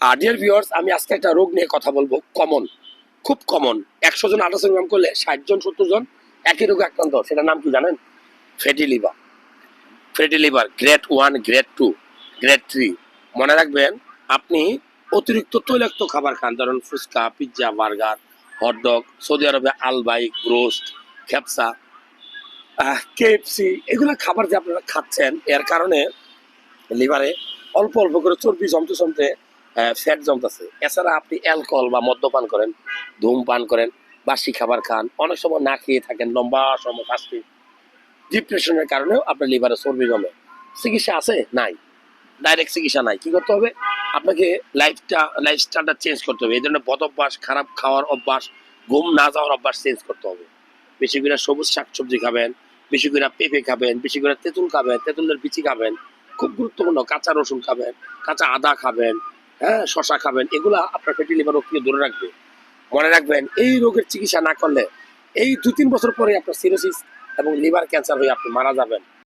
Dear viewers, আমি আজকে একটা রোগ নিয়ে কথা বলবো। খুব কমন। 100 জন আল্ট্রাসোনোগ্রাম করলে 60 জন 70 জন একই রোগে আক্রান্ত। সেটার নাম কি জানেন? Fatty liver. Fatty liver grade 1, grade 2, grade 3। মনে রাখবেন, আপনি অতিরিক্ত তৈলাক্ত খাবার খান, ধরুন phuchka, pizza, burger, hot dog, Saudi আরবে আলবাইক, রোস্ট, খেপসা, কেএফসি, এগুলো খাবার যে আপনারা খাচ্ছেন, এর কারণে লিভারে অল্প অল্প করে চর্বি জমতে জমতে ফ্যাট জমতেছে। এছাড়া আপনি অ্যালকোহল বা মদ্যপান করেন, ধূমপান করেন, বাসি খাবার খান, অনেক সময় না খেয়ে থাকেন লম্বা সময়, ফাস্টিং, ডিপ্রেশনের কারণেও আপনার লিভারে চর্বি জমে। চিকিৎসা আছে? নাই। ডাইরেক্ট চিকিৎসা নাই। কি করতে হবে? আপনাকে লাইফস্টাইলটা চেঞ্জ করতে হবে। এই ধরনের বদ অভ্যাস, খারাপ খাওয়ার অভ্যাস, ঘুম না যাওয়ার অভ্যাস চেঞ্জ করতে হবে। বেশি করে সবুজ শাকসবজি খাবেন, বেশি করে পেঁপে খাবেন, বেশি করে তেঁতুল খাবেন, তেঁতুলের বিচি খাবেন। খুব গুরুত্বপূর্ণ, কাঁচা রসুন খাবেন, কাঁচা আদা খাবেন, হ্যাঁ, শশা খাবেন। এগুলা আপনার ফ্যাটি লিভার রোগ থেকে দূরে রাখবে। মনে রাখবেন, এই রোগের চিকিৎসা না করলে এই 2-3 বছর পরে আপনার সিরোসিস এবং লিভার ক্যান্সার হয়ে আপনি মারা যাবেন।